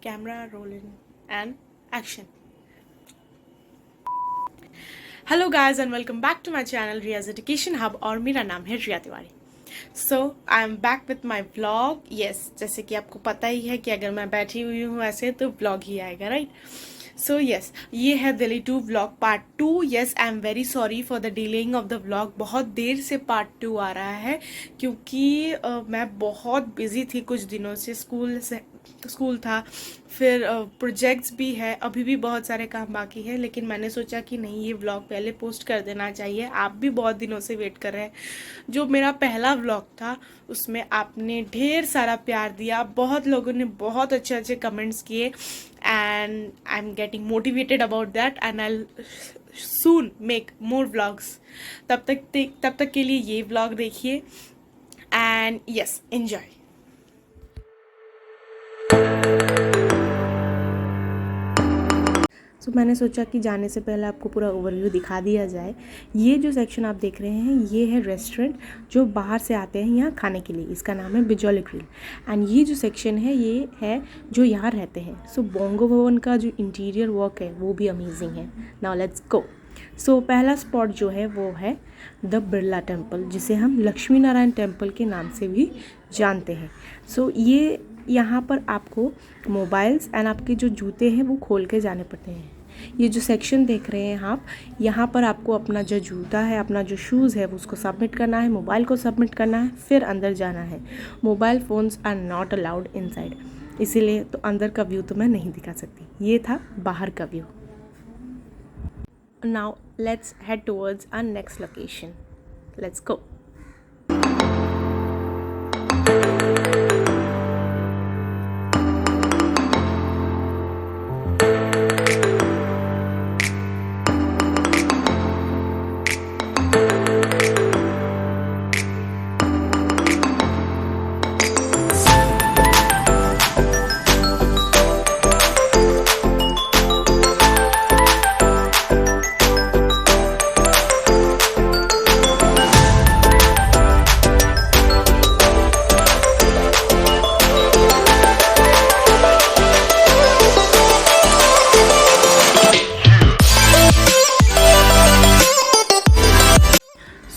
Camera rolling and action. Hello guys and welcome back to my channel Riya's education hub और मेरा नाम है Riya Tiwari. So I am back with my vlog. Yes, जैसे कि आपको पता ही है कि अगर मैं बैठी हुई हूँ ऐसे तो व्लॉग ही आएगा, राइट? सो यस, ये है Delhi 2 vlog part 2. Yes, I am very sorry for the delaying of the vlog. बहुत देर से पार्ट 2 आ रहा है क्योंकि मैं बहुत बिजी थी कुछ दिनों से. स्कूल था, फिर प्रोजेक्ट्स भी है, अभी भी बहुत सारे काम बाकी है, लेकिन मैंने सोचा कि नहीं, ये व्लॉग पहले पोस्ट कर देना चाहिए. आप भी बहुत दिनों से वेट कर रहे हैं. जो मेरा पहला व्लॉग था उसमें आपने ढेर सारा प्यार दिया, बहुत लोगों ने बहुत अच्छे अच्छे कमेंट्स किए and I am getting motivated about that and I soon make more vlogs. तब तक के लिए ये व्लॉग देखिए एंड यस, एंजॉय. तो मैंने सोचा कि जाने से पहले आपको पूरा ओवरव्यू दिखा दिया जाए. ये जो सेक्शन आप देख रहे हैं ये है रेस्टोरेंट जो बाहर से आते हैं यहाँ खाने के लिए. इसका नाम है बिजोली ग्रिल. एंड ये जो सेक्शन है ये है जो यहाँ रहते हैं. सो बोंगो भवन का जो इंटीरियर वर्क है वो भी अमेजिंग है. Now let's go. सो पहला स्पॉट जो है वो है द बिरला टेम्पल, जिसे हम लक्ष्मी नारायण टेम्पल के नाम से भी जानते हैं. सो ये यहाँ पर आपको मोबाइल्स एंड आपके जो जूते हैं वो खोल के जाने पड़ते हैं. ये जो सेक्शन देख रहे हैं आप, यहाँ पर आपको अपना जो जूता है, अपना जो शूज़ है वो उसको सबमिट करना है, मोबाइल को सबमिट करना है, फिर अंदर जाना है. Mobile phones are not allowed inside, इसीलिए तो अंदर का व्यू तो मैं नहीं दिखा सकती. ये था बाहर का view. Now let's head towards our next location. Let's go.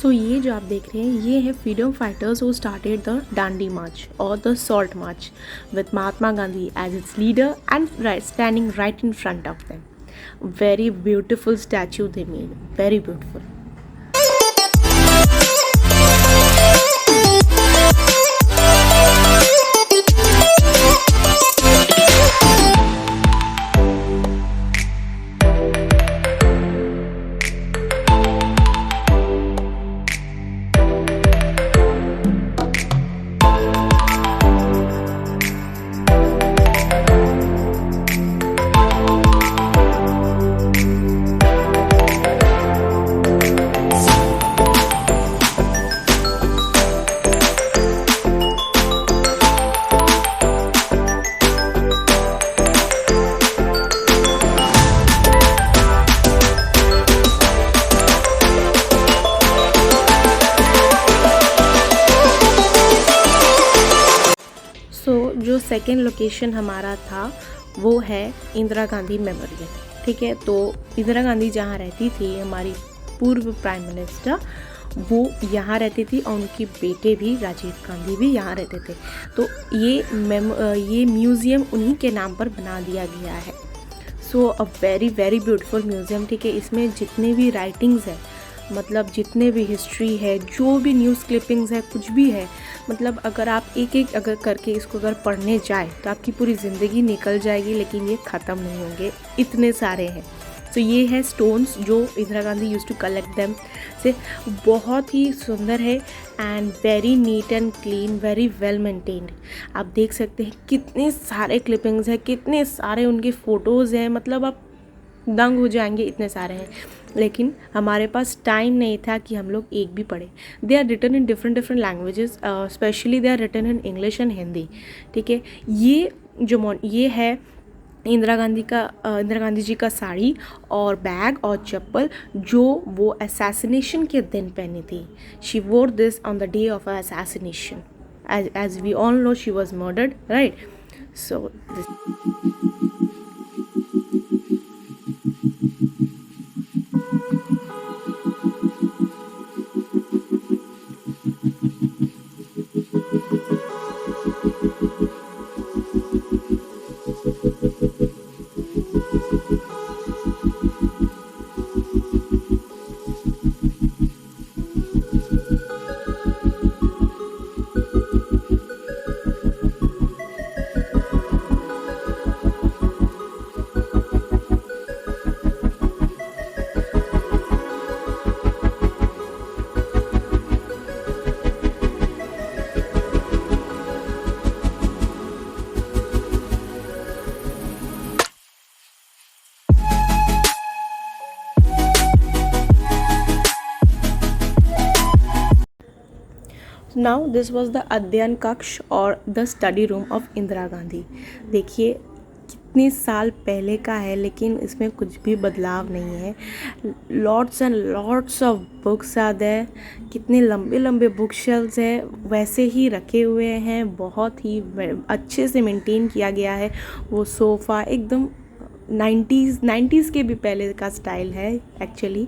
So ये जो आप देख रहे हैं ये है freedom fighters who started the Dandi march और the salt march with Mahatma Gandhi as its leader and standing right in front of them. Very beautiful statue they made, very beautiful. जो सेकेंड लोकेशन हमारा था वो है इंदिरा गांधी मेमोरियल. ठीक है, तो इंदिरा गांधी जहाँ रहती थी, हमारी पूर्व प्राइम मिनिस्टर, वो यहाँ रहती थी और उनके बेटे भी राजीव गांधी भी यहाँ रहते थे. तो ये म्यूज़ियम उन्हीं के नाम पर बना दिया गया है. So a very very beautiful museum. ठीक है, इसमें जितने भी राइटिंग्स हैं, मतलब जितने भी हिस्ट्री है, जो भी न्यूज़ क्लिपिंग्स है, कुछ भी है, मतलब अगर आप एक एक अगर करके इसको अगर पढ़ने जाए तो आपकी पूरी ज़िंदगी निकल जाएगी, लेकिन ये ख़त्म नहीं होंगे, इतने सारे हैं. तो ये है स्टोन्स जो Indira Gandhi use to collect them से. बहुत ही सुंदर है and very neat and clean, very well maintained. आप देख सकते हैं कितने सारे क्लिपिंग्स हैं, कितने सारे उनके फ़ोटोज़ हैं, मतलब आप दंग हो जाएंगे, इतने सारे हैं. लेकिन हमारे पास टाइम नहीं था कि हम लोग एक भी पढ़े. They are written in different languages, specially they are written in English and Hindi. ठीक है, ये है इंदिरा गांधी जी का साड़ी और बैग और चप्पल जो वो असैसिनेशन के दिन पहनी थी. शी वोर this on the day of assassination. as we all know she was murdered, right? So this now this was the अध्ययन कक्ष और the study room of Indira Gandhi. देखिए कितने साल पहले का है, लेकिन इसमें कुछ भी बदलाव नहीं है। Lots and lots of books are there. कितने लंबे लंबे बुक शेल्व्स है, वैसे ही रखे हुए हैं। बहुत ही अच्छे से मेंटेन किया गया है। वो सोफ़ा एकदम 90s के भी पहले का स्टाइल है actually.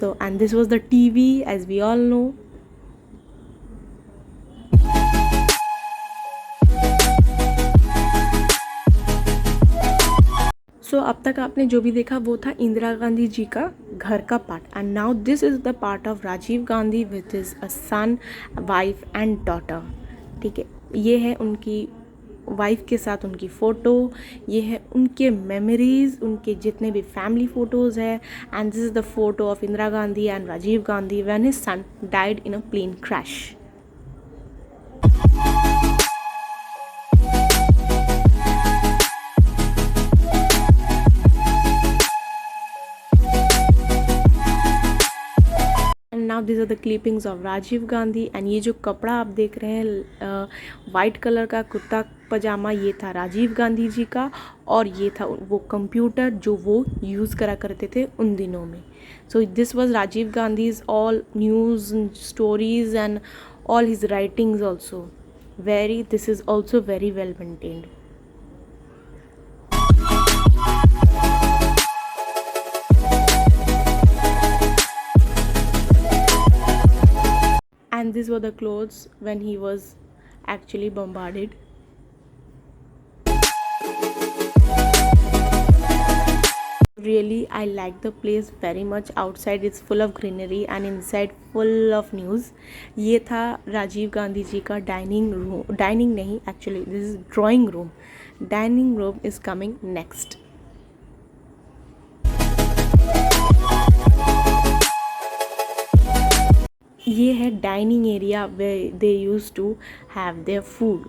So and this was the TV as we all know. So अब तक आपने जो भी देखा वो था इंदिरा गांधी जी का घर का part. And now this is the part of Rajiv Gandhi with his a son, wife and daughter. ठीक है, ये है उनकी वाइफ के साथ उनकी फ़ोटो, ये है उनके मेमोरीज, उनके जितने भी फैमिली फ़ोटोज़ है। And this is the photo of Indira Gandhi and Rajiv Gandhi when his son died in a plane crash. Now this are the clippings of Rajiv Gandhi. And ये जो कपड़ा आप देख रहे हैं वाइट कलर का कुर्ता पजामा, ये था राजीव गांधी जी का। और ये था वो कंप्यूटर जो वो यूज़ करा करते थे उन दिनों में। So this was Rajiv Gandhi's all news stories and all his writings also. This is also very well maintained. And these were the clothes when he was actually bombarded. Really, I like the place very much. Outside it's full of greenery and inside full of news. ये था राजीव गांधी जी का dining room. Dining नहीं, actually this is drawing room. Dining room is coming next. ये है dining area way they use to have there food.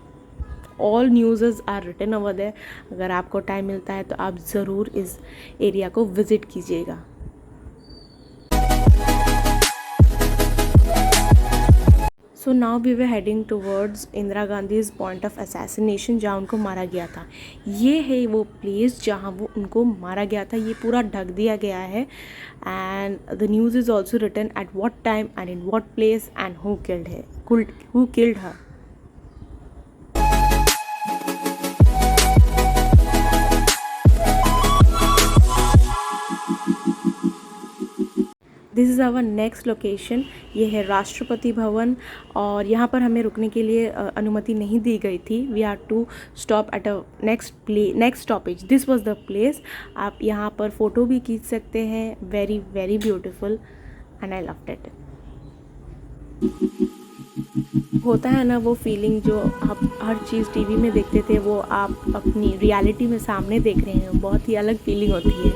All news are written over there. अगर आपको time मिलता है तो आप ज़रूर इस एरिया को विज़िट कीजिएगा। So now we way heading towards Indira Gandhi's point of assassination, जहाँ उनको मारा गया था। ये है वो प्लेस जहाँ वो उनको मारा गया था। ये पूरा ढक दिया गया है। And the news is also written at what time and in what place and who killed her. This is our next location. ये है राष्ट्रपति भवन। और यहाँ पर हमें रुकने के लिए अनुमति नहीं दी गई थी। We are to stop at a next stoppage. This was the place. आप यहाँ पर फ़ोटो भी खींच सकते हैं। Very very beautiful and I loved it. होता है ना वो फीलिंग जो आप हर चीज़ टीवी में देखते थे, वो आप अपनी रियलिटी में सामने देख रहे हैं। बहुत ही अलग फीलिंग होती है।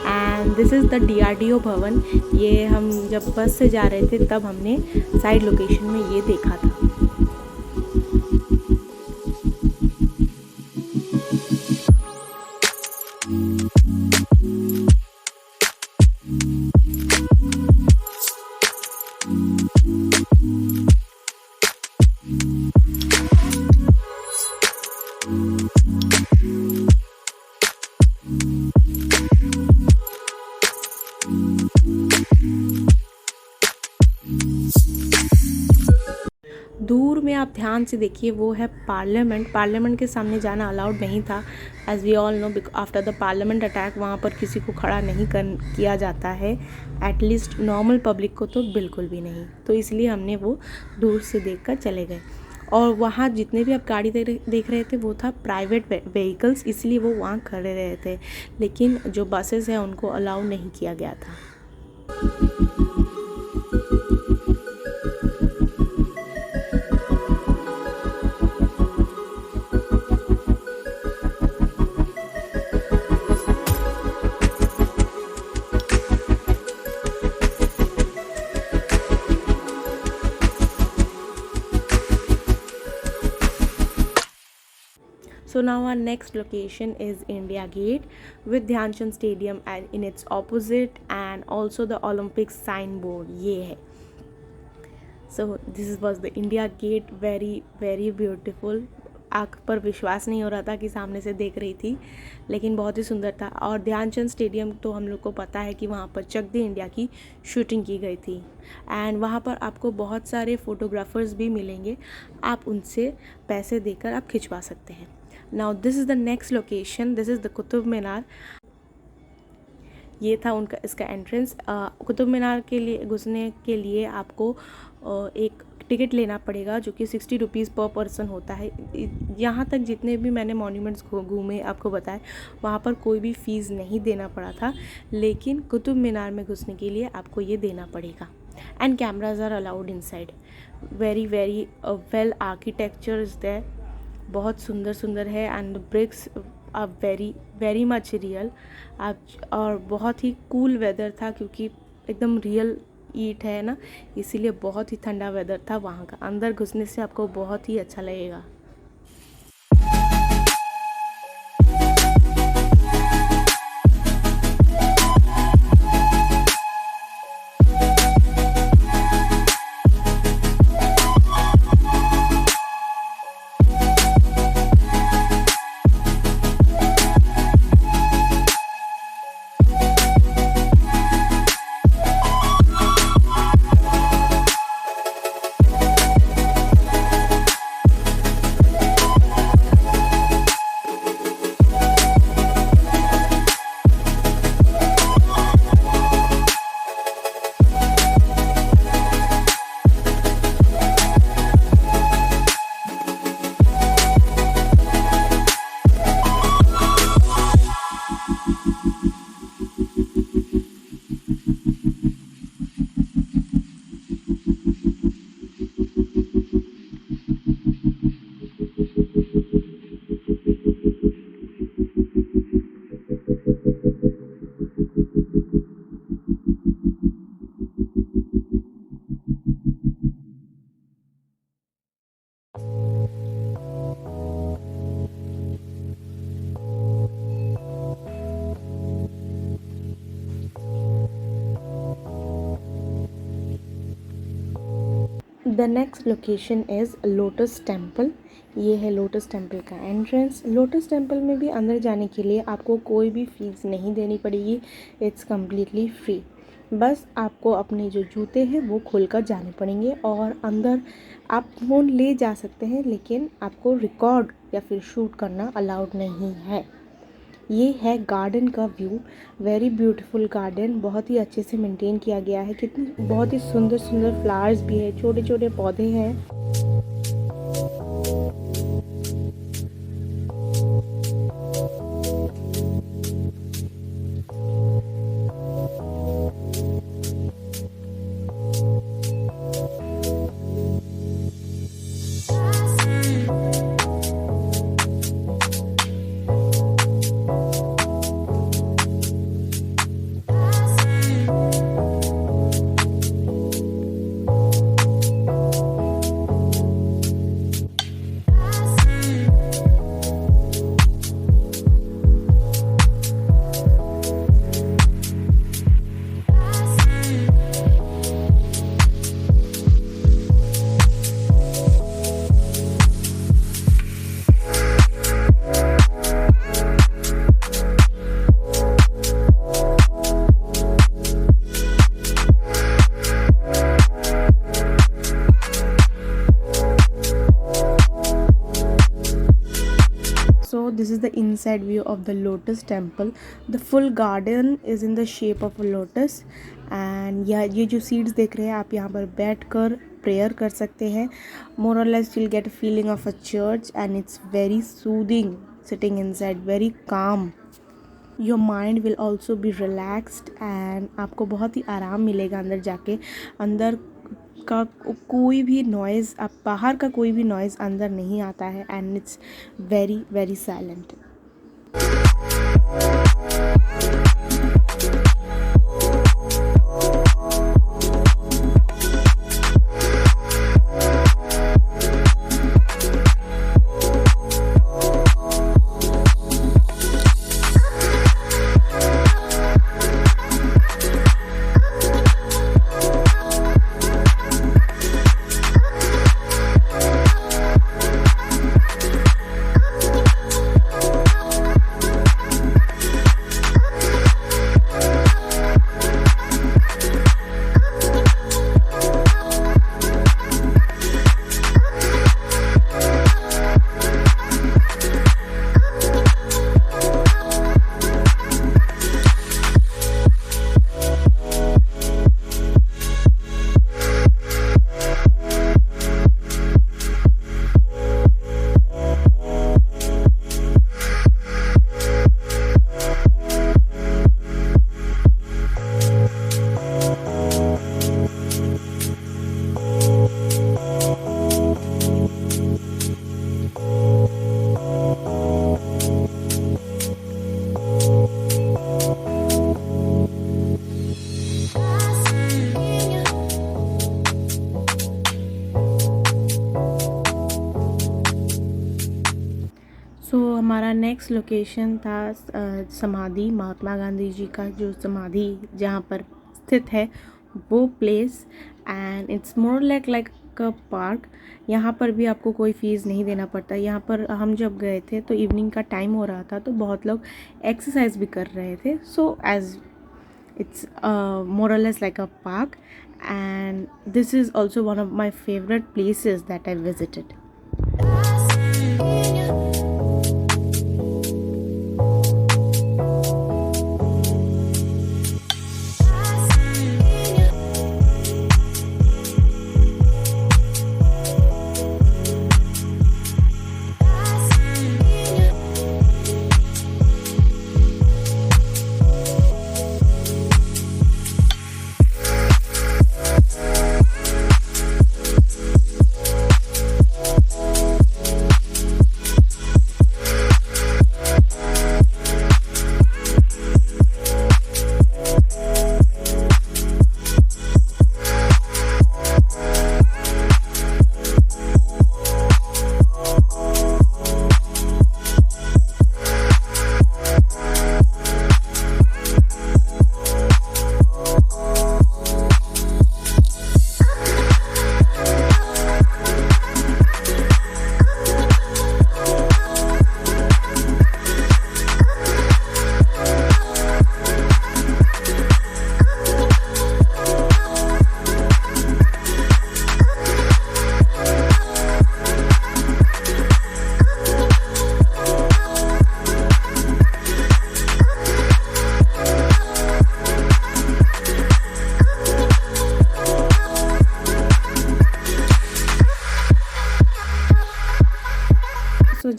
And this is the DRDO भवन। ये हम जब बस से जा रहे थे तब हमने साइड लोकेशन में ये देखा था। दूर में आप ध्यान से देखिए वो है पार्लियामेंट। पार्लियामेंट के सामने जाना अलाउड नहीं था, as we all know, after the parliament attack वहाँ पर किसी को खड़ा नहीं किया जाता है, एटलीस्ट नॉर्मल पब्लिक को तो बिल्कुल भी नहीं। तो इसलिए हमने वो दूर से देख कर चले गए। और वहाँ जितने भी आप गाड़ी देख रहे थे वो था प्राइवेट व्हीकल्स, इसलिए वो वहाँ खड़े रहे थे, लेकिन जो बसेस हैं उनको अलाउ नहीं किया गया था। So now our next location is India Gate with Dhyan Chand Stadium and in its opposite and also the Olympic signboard ये है। So this was the India Gate, very very beautiful। आँख पर विश्वास नहीं हो रहा था कि सामने से देख रही थी, लेकिन बहुत ही सुंदर था। और ध्यानचंद स्टेडियम तो हम लोग को पता है कि वहाँ पर चक दे इंडिया की शूटिंग की गई थी, एंड वहाँ पर आपको बहुत सारे फोटोग्राफर्स भी मिलेंगे, आप उनसे पैसे देकर आप खिंचवा सकते हैं। Now this is the next location, this is the Qutub Minar. ये था उनका इसका एंट्रेंस। कुतुब मीनार के लिए घुसने के लिए आपको एक टिकट लेना पड़ेगा जो कि 60 रुपीज़ पर पर्सन होता है। यहाँ तक जितने भी मैंने मॉन्यूमेंट्स घूमे आपको बताए, वहाँ पर कोई भी फ़ीस नहीं देना पड़ा था, लेकिन कुतुब मीनार में घुसने के लिए आपको ये देना पड़ेगा। And cameras are allowed inside. Very very well architecture is there, बहुत सुंदर सुंदर है, and bricks are very very much real. और बहुत ही कूल वेदर था क्योंकि एकदम रियल ईट है ना, इसीलिए बहुत ही ठंडा वेदर था वहाँ का। अंदर घुसने से आपको बहुत ही अच्छा लगेगा। The next location is lotus temple. ये है लोटस टेम्पल का एंट्रेंस। लोटस टेम्पल में भी अंदर जाने के लिए आपको कोई भी फ़ीस नहीं देनी पड़ेगी, इट्स कम्प्लीटली फ्री। बस आपको अपने जो जूते हैं वो खोल कर जाने पड़ेंगे, और अंदर आप फ़ोन ले जा सकते हैं, लेकिन आपको रिकॉर्ड या फिर शूट करना अलाउड नहीं है। ये है गार्डन का व्यू, वेरी ब्यूटीफुल गार्डन, बहुत ही अच्छे से मेंटेन किया गया है। कितनी बहुत ही सुंदर सुंदर फ्लावर्स भी है, छोटे छोटे पौधे हैं। this is the inside view of the lotus temple. The full garden is in the shape of a lotus. And ये जो seats देख रहे हैं आप, यहाँ पर बैठ कर प्रेयर कर सकते हैं. More or less you'll get a feeling of a church, and it's very soothing sitting inside, very calm. Your mind will also be relaxed, and आपको बहुत ही आराम मिलेगा अंदर जाके. अंदर का कोई भी नॉइज़, आप बाहर का कोई भी नॉइज़ अंदर नहीं आता है, and it's very very silent. हमारा नेक्स्ट लोकेशन था समाधि, महात्मा गांधी जी का जो समाधि जहाँ पर स्थित है वो place. And it's more like a park. यहाँ पर भी आपको कोई फ़ीस नहीं देना पड़ता. यहाँ पर हम जब गए थे तो इवनिंग का टाइम हो रहा था, तो बहुत लोग एक्सरसाइज भी कर रहे थे. So as it's more or less like a park, and this is also one of my favorite places that I visited.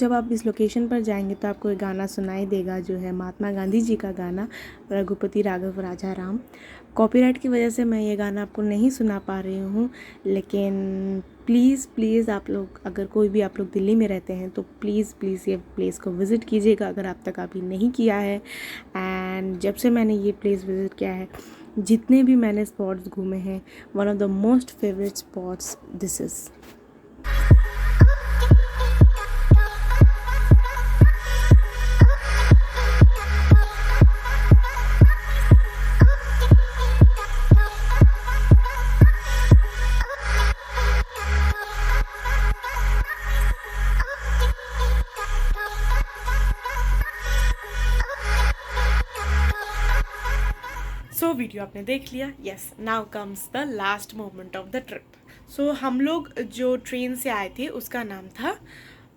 जब आप इस लोकेशन पर जाएंगे तो आपको एक गाना सुनाई देगा जो है महात्मा गांधी जी का गाना, रघुपति राघव राजा राम. कॉपीराइट की वजह से मैं ये गाना आपको नहीं सुना पा रही हूँ, लेकिन प्लीज़ आप लोग, अगर कोई भी आप लोग दिल्ली में रहते हैं तो प्लीज़ ये प्लेस को विज़िट कीजिएगा अगर आप तक अभी नहीं किया है. एंड जब से मैंने ये प्लेस विज़िट किया है, जितने भी मैंने स्पॉट्स घूमे हैं, one of the most favourite spots this is. So video आपने देख लिया. Yes, now comes the last moment of the trip. So हम लोग जो ट्रेन से आए थे उसका नाम था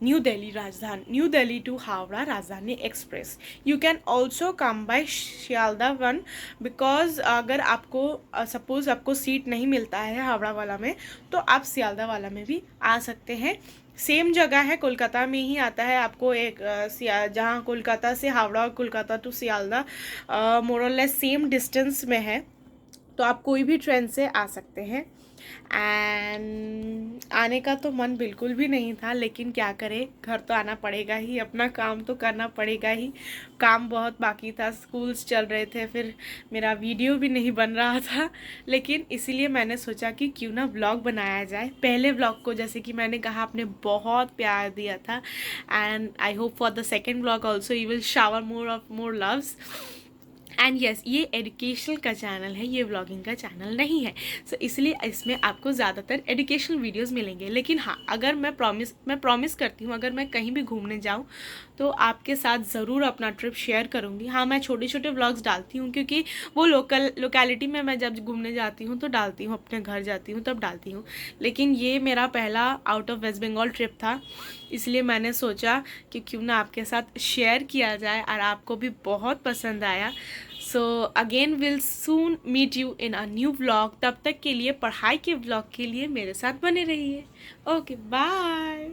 new Delhi to Howrah Rajdhani express. You can also come by Sealdah one, because अगर आपको सपोज़ आपको सीट नहीं मिलता है हावड़ा वाला में, तो आप सियालदा वाला में भी आ सकते हैं. सेम जगह है, कोलकाता में ही आता है. आपको एक जहाँ कोलकाता से हावड़ा और कोलकाता टू सियालदा मोर और लेस सेम डिस्टेंस में है, तो आप कोई भी ट्रेन से आ सकते हैं. एंड आने का तो मन बिल्कुल भी नहीं था, लेकिन क्या करें, घर तो आना पड़ेगा ही, अपना काम तो करना पड़ेगा ही. काम बहुत बाकी था, स्कूल्स चल रहे थे, फिर मेरा वीडियो भी नहीं बन रहा था, लेकिन इसीलिए मैंने सोचा कि क्यों ना व्लॉग बनाया जाए. पहले व्लॉग को जैसे कि मैंने कहा आपने बहुत प्यार दिया था, and I hope for the second vlog also you will shower more loves. And yes, ये एजुकेशनल का चैनल है, ये व्लॉगिंग का चैनल नहीं है. सो इसलिए इसमें आपको ज़्यादातर एजुकेशनल वीडियोस मिलेंगे. लेकिन हाँ, अगर मैं प्रॉमिस करती हूँ, अगर मैं कहीं भी घूमने जाऊँ तो आपके साथ ज़रूर अपना ट्रिप शेयर करूँगी. हाँ, मैं छोटे छोटे व्लॉग्स डालती हूँ, क्योंकि वो लोकेलिटी में मैं जब घूमने जाती हूँ तो डालती हूँ, अपने घर जाती हूँ तब डालती हूँ. लेकिन ये मेरा पहला out of West Bengal trip था, इसलिए मैंने सोचा कि क्यों ना आपके साथ शेयर किया जाए, और आपको भी बहुत पसंद आया. So again will soon meet you in a new vlog. तब तक के लिए पढ़ाई के व्लॉग के लिए मेरे साथ बने रहिए. Okay, bye.